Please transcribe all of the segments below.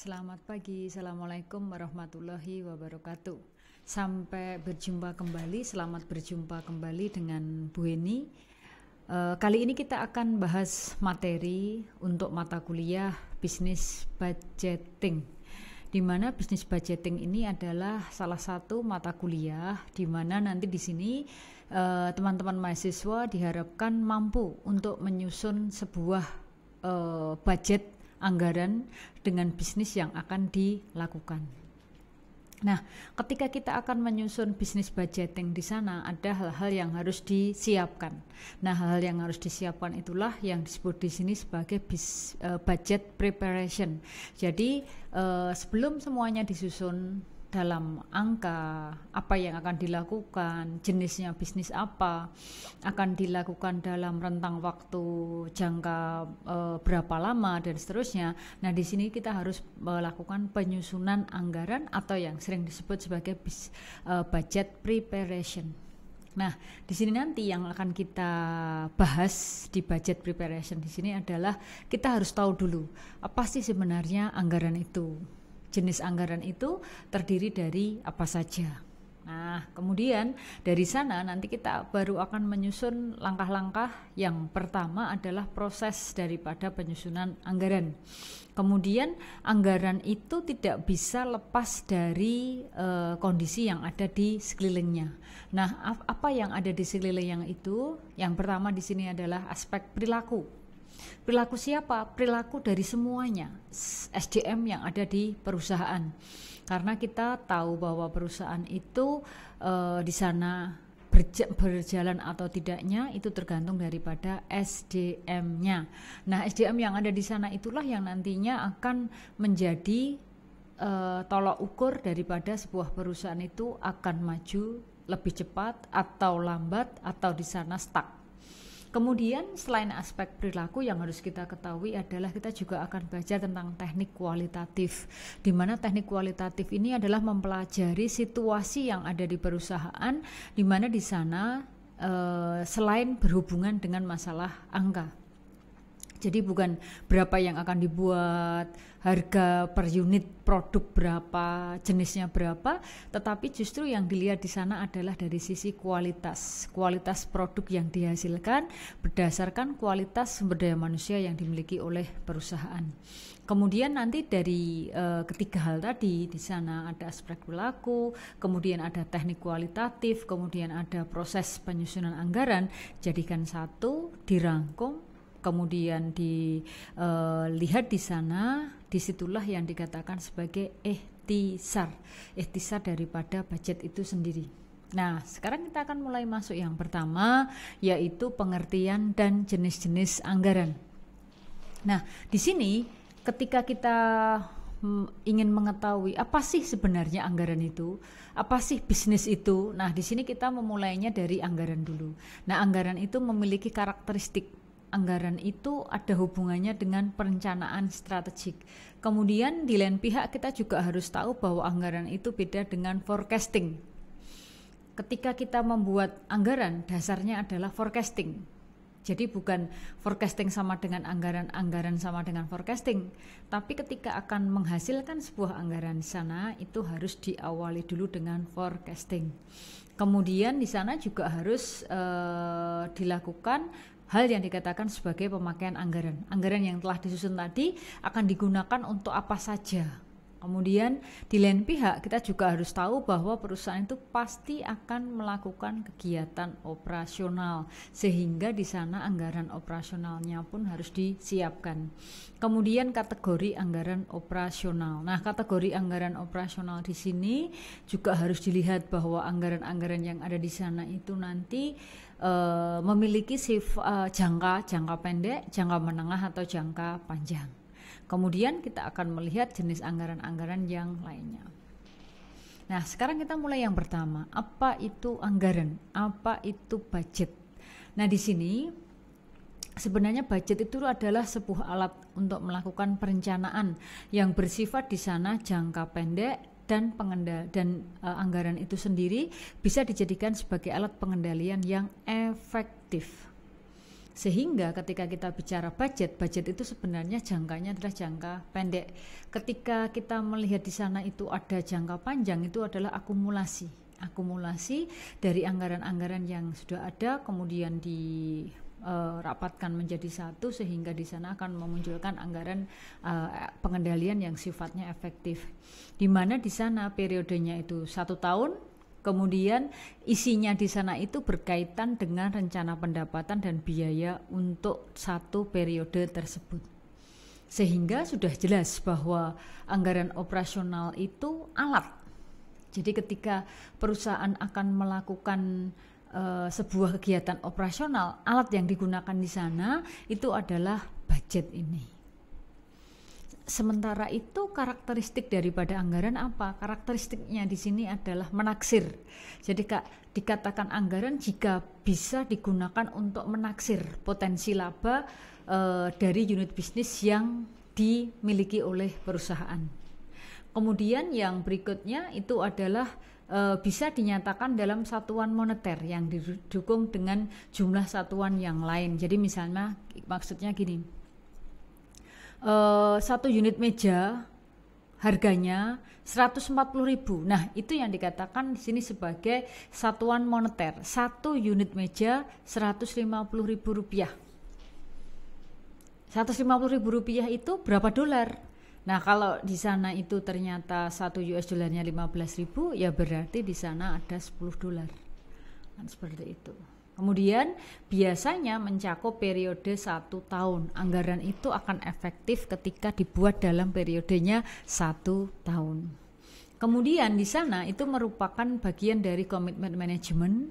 Selamat pagi, Assalamualaikum warahmatullahi wabarakatuh. Sampai berjumpa kembali, selamat berjumpa kembali dengan Bu Eni. Kali ini kita akan bahas materi untuk mata kuliah bisnis budgeting, di mana bisnis budgeting ini adalah salah satu mata kuliah di mana nanti di sini teman-teman mahasiswa diharapkan mampu untuk menyusun sebuah budget anggaran dengan bisnis yang akan dilakukan. Nah, ketika kita akan menyusun bisnis budgeting di sana ada hal-hal yang harus disiapkan. Nah, hal-hal yang harus disiapkan itulah yang disebut di sini sebagai budget preparation. Jadi, sebelum semuanya disusun dalam angka, apa yang akan dilakukan, jenisnya bisnis apa, akan dilakukan dalam rentang waktu jangka berapa lama dan seterusnya. Nah, di sini kita harus melakukan penyusunan anggaran atau yang sering disebut sebagai budget preparation. Nah, di sini nanti yang akan kita bahas di budget preparation di sini adalah kita harus tahu dulu apa sih sebenarnya anggaran itu. Jenis anggaran itu terdiri dari apa saja. Nah, kemudian dari sana nanti kita baru akan menyusun langkah-langkah. Yang pertama adalah proses daripada penyusunan anggaran. Kemudian anggaran itu tidak bisa lepas dari kondisi yang ada di sekelilingnya. Nah, apa yang ada di sekeliling yang itu? Yang pertama di sini adalah aspek perilaku. Perilaku siapa? Perilaku dari semuanya SDM yang ada di perusahaan. Karena kita tahu bahwa perusahaan itu di sana berjalan atau tidaknya itu tergantung daripada SDM-nya. Nah, SDM yang ada di sana itulah yang nantinya akan menjadi tolok ukur daripada sebuah perusahaan itu akan maju lebih cepat atau lambat atau di sana stuck. Kemudian selain aspek perilaku yang harus kita ketahui adalah kita juga akan belajar tentang teknik kualitatif, di mana teknik kualitatif ini adalah mempelajari situasi yang ada di perusahaan, di mana di sana selain berhubungan dengan masalah angka. Jadi bukan berapa yang akan dibuat, harga per unit produk berapa, jenisnya berapa, tetapi justru yang dilihat di sana adalah dari sisi kualitas produk yang dihasilkan berdasarkan kualitas sumber daya manusia yang dimiliki oleh perusahaan. Kemudian nanti dari ketiga hal tadi di sana ada aspek perilaku, kemudian ada teknik kualitatif, kemudian ada proses penyusunan anggaran, jadikan satu, dirangkum, kemudian dilihat di sana, disitulah yang dikatakan sebagai ikhtisar daripada budget itu sendiri. Nah, sekarang kita akan mulai masuk yang pertama, yaitu pengertian dan jenis-jenis anggaran. Nah, di sini ketika kita ingin mengetahui apa sih sebenarnya anggaran itu, apa sih bisnis itu. Nah, di sini kita memulainya dari anggaran dulu. Nah, anggaran itu memiliki karakteristik. Anggaran itu ada hubungannya dengan perencanaan strategik. Kemudian di lain pihak kita juga harus tahu bahwa anggaran itu beda dengan forecasting. Ketika kita membuat anggaran, dasarnya adalah forecasting. Jadi bukan forecasting sama dengan anggaran sama dengan forecasting. Tapi ketika akan menghasilkan sebuah anggaran di sana, itu harus diawali dulu dengan forecasting. Kemudian di sana juga harus dilakukan hal yang dikatakan sebagai pemakaian anggaran. Anggaran yang telah disusun tadi akan digunakan untuk apa saja. Kemudian di lain pihak kita juga harus tahu bahwa perusahaan itu pasti akan melakukan kegiatan operasional, sehingga di sana anggaran operasionalnya pun harus disiapkan. Kemudian kategori anggaran operasional. Nah, kategori anggaran operasional di sini juga harus dilihat bahwa anggaran-anggaran yang ada di sana itu nanti memiliki jangka pendek, jangka menengah atau jangka panjang. Kemudian kita akan melihat jenis anggaran-anggaran yang lainnya. Nah, sekarang kita mulai yang pertama. Apa itu anggaran? Apa itu budget? Nah, di sini sebenarnya budget itu adalah sebuah alat untuk melakukan perencanaan yang bersifat di sana jangka pendek dan anggaran itu sendiri bisa dijadikan sebagai alat pengendalian yang efektif. Sehingga ketika kita bicara budget itu sebenarnya jangkanya adalah jangka pendek. Ketika kita melihat di sana itu ada jangka panjang, itu adalah akumulasi dari anggaran-anggaran yang sudah ada, kemudian dirapatkan menjadi satu, sehingga di sana akan memunculkan anggaran pengendalian yang sifatnya efektif, di mana di sana periodenya itu 1 tahun. Kemudian isinya di sana itu berkaitan dengan rencana pendapatan dan biaya untuk satu periode tersebut. Sehingga sudah jelas bahwa anggaran operasional itu alat. Jadi ketika perusahaan akan melakukan sebuah kegiatan operasional, alat yang digunakan di sana itu adalah budget ini. Sementara itu karakteristik daripada anggaran apa? Karakteristiknya di sini adalah menaksir. Jadi dikatakan anggaran jika bisa digunakan untuk menaksir potensi laba dari unit bisnis yang dimiliki oleh perusahaan. Kemudian yang berikutnya itu adalah bisa dinyatakan dalam satuan moneter yang didukung dengan jumlah satuan yang lain. Jadi misalnya maksudnya gini. 1 unit meja harganya 140.000. Nah, itu yang dikatakan di sini sebagai satuan moneter. 1 unit meja Rp150.000. Rp150.000 itu berapa dolar? Nah, kalau di sana itu ternyata 1 US dollarnya 15.000, ya berarti di sana ada 10 dolar. Kan seperti itu. Kemudian biasanya mencakup periode 1 tahun. Anggaran itu akan efektif ketika dibuat dalam periodenya 1 tahun. Kemudian di sana itu merupakan bagian dari komitmen manajemen.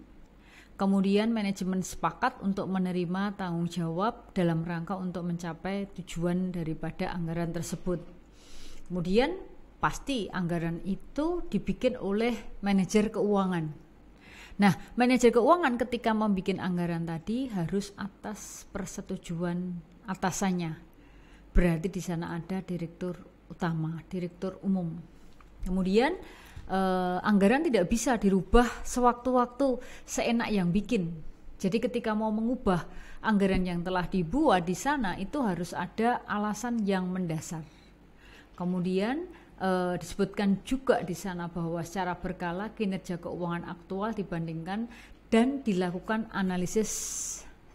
Kemudian manajemen sepakat untuk menerima tanggung jawab dalam rangka untuk mencapai tujuan daripada anggaran tersebut. Kemudian pasti anggaran itu dibikin oleh manajer keuangan. Nah, manajer keuangan ketika membuat anggaran tadi harus atas persetujuan atasannya. Berarti di sana ada direktur utama, direktur umum. Kemudian anggaran tidak bisa dirubah sewaktu-waktu seenak yang bikin. Jadi ketika mau mengubah anggaran yang telah dibuat di sana itu harus ada alasan yang mendasar. Kemudian disebutkan juga di sana bahwa secara berkala kinerja keuangan aktual dibandingkan dan dilakukan analisis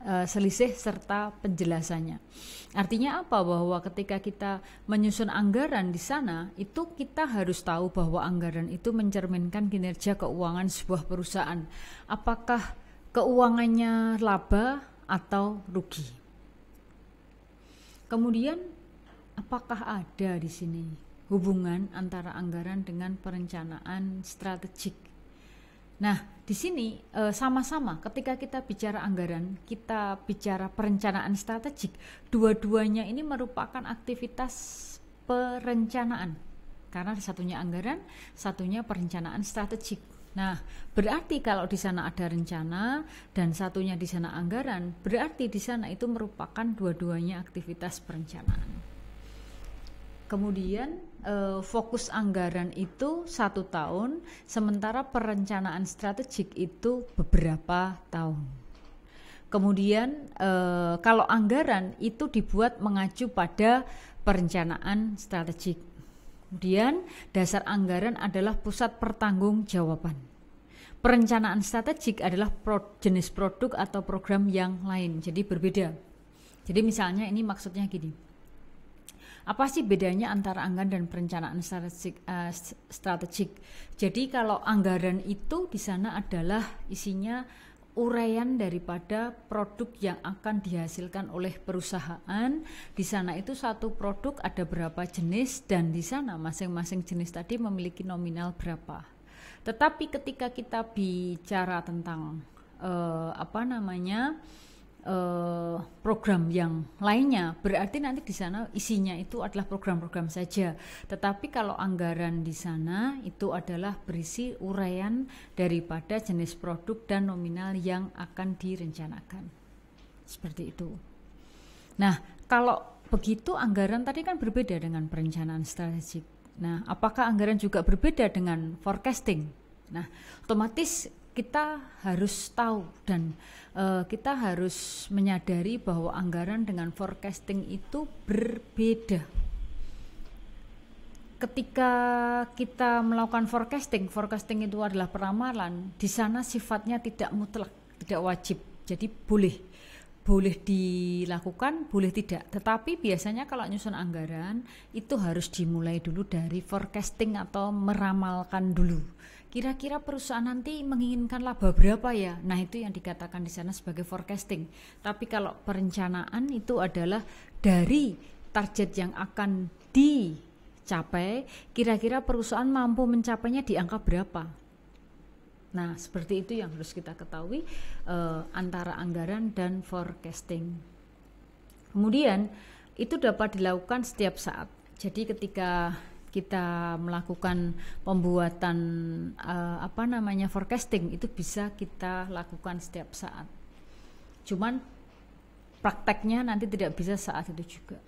selisih serta penjelasannya. Artinya apa? Bahwa ketika kita menyusun anggaran di sana itu kita harus tahu bahwa anggaran itu mencerminkan kinerja keuangan sebuah perusahaan. Apakah keuangannya laba atau rugi? Kemudian apakah ada di sini hubungan antara anggaran dengan perencanaan strategik? Nah, di sini sama-sama ketika kita bicara anggaran, kita bicara perencanaan strategik, dua-duanya ini merupakan aktivitas perencanaan. Karena satunya anggaran, satunya perencanaan strategik. Nah, berarti kalau di sana ada rencana dan satunya di sana anggaran, berarti di sana itu merupakan dua-duanya aktivitas perencanaan. Kemudian fokus anggaran itu 1 tahun, sementara perencanaan strategik itu beberapa tahun. Kemudian kalau anggaran itu dibuat mengacu pada perencanaan strategik. Kemudian dasar anggaran adalah pusat pertanggungjawaban. Perencanaan strategik adalah jenis produk atau program yang lain, jadi berbeda. Jadi misalnya ini maksudnya gini. Apa sih bedanya antara anggaran dan perencanaan strategik? Jadi kalau anggaran itu di sana adalah isinya uraian daripada produk yang akan dihasilkan oleh perusahaan. Di sana itu satu produk ada berapa jenis dan di sana masing-masing jenis tadi memiliki nominal berapa. Tetapi ketika kita bicara tentang program yang lainnya, berarti nanti di sana isinya itu adalah program-program saja. Tetapi kalau anggaran di sana itu adalah berisi uraian daripada jenis produk dan nominal yang akan direncanakan. Seperti itu. Nah, kalau begitu anggaran tadi kan berbeda dengan perencanaan strategik. Nah, apakah anggaran juga berbeda dengan forecasting? Nah, otomatis kita harus tahu dan kita harus menyadari bahwa anggaran dengan forecasting itu berbeda. Ketika kita melakukan forecasting itu adalah peramalan, di sana sifatnya tidak mutlak, tidak wajib. Jadi boleh dilakukan, boleh tidak. Tetapi biasanya kalau nyusun anggaran itu harus dimulai dulu dari forecasting atau meramalkan dulu. Kira-kira perusahaan nanti menginginkan laba berapa ya? Nah, itu yang dikatakan di sana sebagai forecasting. Tapi kalau perencanaan itu adalah dari target yang akan dicapai, kira-kira perusahaan mampu mencapainya di angka berapa. Nah, seperti itu yang harus kita ketahui antara anggaran dan forecasting. Kemudian itu dapat dilakukan setiap saat. Jadi ketika kita melakukan pembuatan forecasting itu bisa kita lakukan setiap saat. Cuman prakteknya nanti tidak bisa saat itu juga.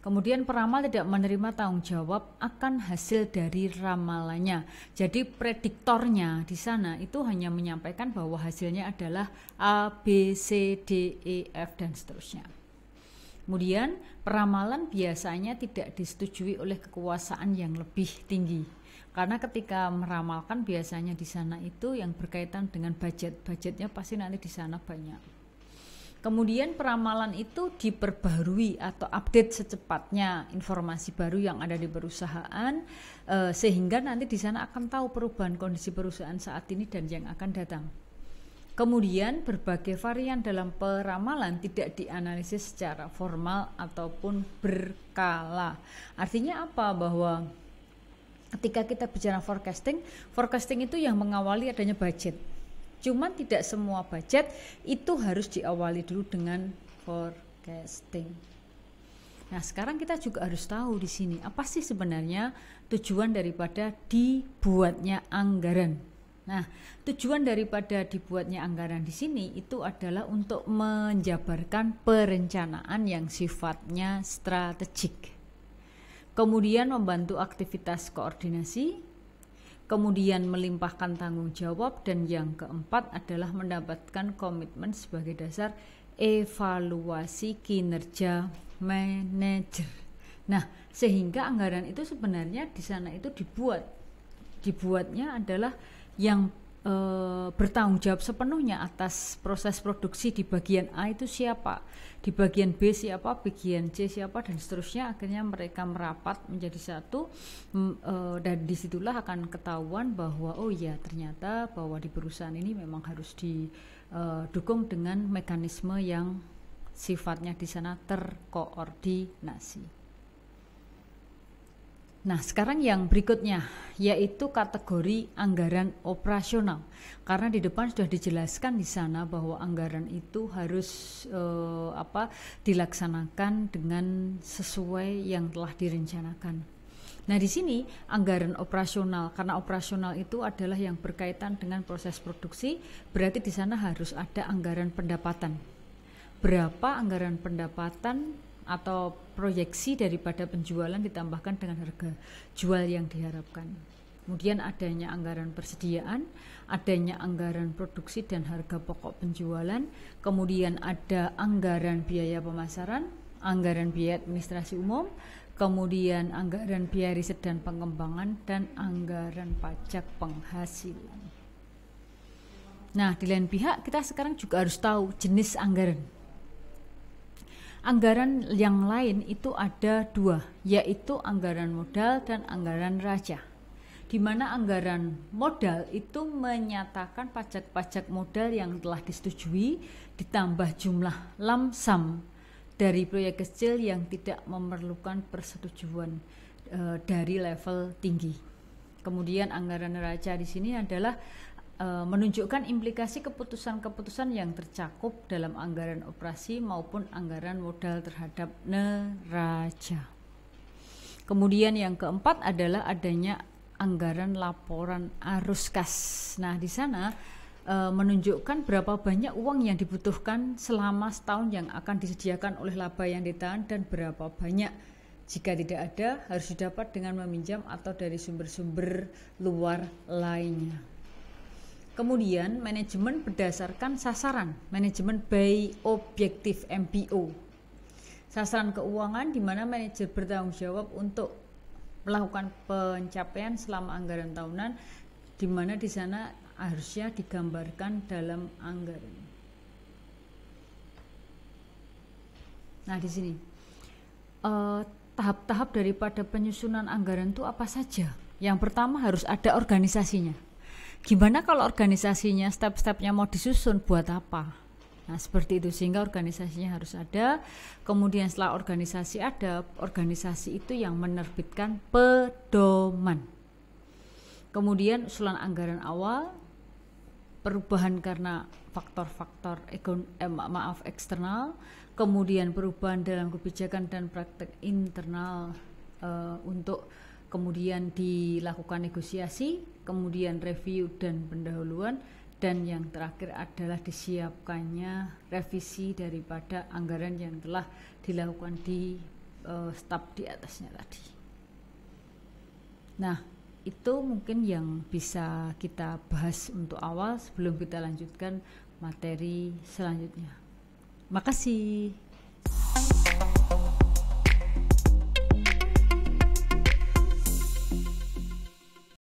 Kemudian peramal tidak menerima tanggung jawab akan hasil dari ramalannya. Jadi prediktornya di sana itu hanya menyampaikan bahwa hasilnya adalah A, B, C, D, E, F dan seterusnya. Kemudian peramalan biasanya tidak disetujui oleh kekuasaan yang lebih tinggi. Karena ketika meramalkan biasanya di sana itu yang berkaitan dengan budgetnya pasti nanti di sana banyak. Kemudian peramalan itu diperbarui atau update secepatnya informasi baru yang ada di perusahaan sehingga nanti di sana akan tahu perubahan kondisi perusahaan saat ini dan yang akan datang. Kemudian berbagai varian dalam peramalan tidak dianalisis secara formal ataupun berkala. Artinya apa? Bahwa ketika kita bicara forecasting itu yang mengawali adanya budget. Cuman tidak semua budget itu harus diawali dulu dengan forecasting. Nah, sekarang kita juga harus tahu di sini apa sih sebenarnya tujuan daripada dibuatnya anggaran. Nah, tujuan daripada dibuatnya anggaran di sini itu adalah untuk menjabarkan perencanaan yang sifatnya strategik. Kemudian membantu aktivitas koordinasi, kemudian melimpahkan tanggung jawab, dan yang keempat adalah mendapatkan komitmen sebagai dasar evaluasi kinerja manajer. Nah, sehingga anggaran itu sebenarnya di sana itu dibuatnya adalah yang bertanggung jawab sepenuhnya atas proses produksi di bagian A itu siapa, di bagian B siapa, bagian C siapa, dan seterusnya. Akhirnya mereka merapat menjadi satu dan disitulah akan ketahuan bahwa oh ya ternyata bahwa di perusahaan ini memang harus didukung dengan mekanisme yang sifatnya di sana terkoordinasi. Nah, sekarang yang berikutnya yaitu kategori anggaran operasional. Karena di depan sudah dijelaskan di sana bahwa anggaran itu harus dilaksanakan dengan sesuai yang telah direncanakan. Nah, di sini anggaran operasional, karena operasional itu adalah yang berkaitan dengan proses produksi, berarti di sana harus ada anggaran pendapatan. Berapa anggaran pendapatan atau proyeksi daripada penjualan ditambahkan dengan harga jual yang diharapkan. Kemudian adanya anggaran persediaan, adanya anggaran produksi dan harga pokok penjualan, kemudian ada anggaran biaya pemasaran, anggaran biaya administrasi umum, kemudian anggaran biaya riset dan pengembangan, dan anggaran pajak penghasilan. Nah, di lain pihak kita sekarang juga harus tahu jenis anggaran. Anggaran yang lain itu ada dua, yaitu anggaran modal dan anggaran raja. Di mana anggaran modal itu menyatakan pajak-pajak modal yang telah disetujui ditambah jumlah lump sum dari proyek kecil yang tidak memerlukan persetujuan dari level tinggi. Kemudian anggaran raja di sini adalah menunjukkan implikasi keputusan-keputusan yang tercakup dalam anggaran operasi maupun anggaran modal terhadap neraca. Kemudian yang keempat adalah adanya anggaran laporan arus kas. Nah, di sana menunjukkan berapa banyak uang yang dibutuhkan selama setahun yang akan disediakan oleh laba yang ditahan dan berapa banyak jika tidak ada harus didapat dengan meminjam atau dari sumber-sumber luar lainnya. Kemudian manajemen berdasarkan sasaran, manajemen by objektif MBO. Sasaran keuangan di mana manajer bertanggung jawab untuk melakukan pencapaian selama anggaran tahunan, di mana di sana harusnya digambarkan dalam anggaran. Nah, di sini tahap-tahap daripada penyusunan anggaran itu apa saja? Yang pertama harus ada organisasinya. Gimana kalau organisasinya, step-stepnya mau disusun, buat apa? Nah, seperti itu, sehingga organisasinya harus ada. Kemudian setelah organisasi ada, organisasi itu yang menerbitkan pedoman. Kemudian usulan anggaran awal, perubahan karena faktor-faktor eksternal, kemudian perubahan dalam kebijakan dan praktek internal untuk kemudian dilakukan negosiasi, kemudian review dan pendahuluan, dan yang terakhir adalah disiapkannya revisi daripada anggaran yang telah dilakukan di step di atasnya tadi. Nah, itu mungkin yang bisa kita bahas untuk awal sebelum kita lanjutkan materi selanjutnya. Makasih.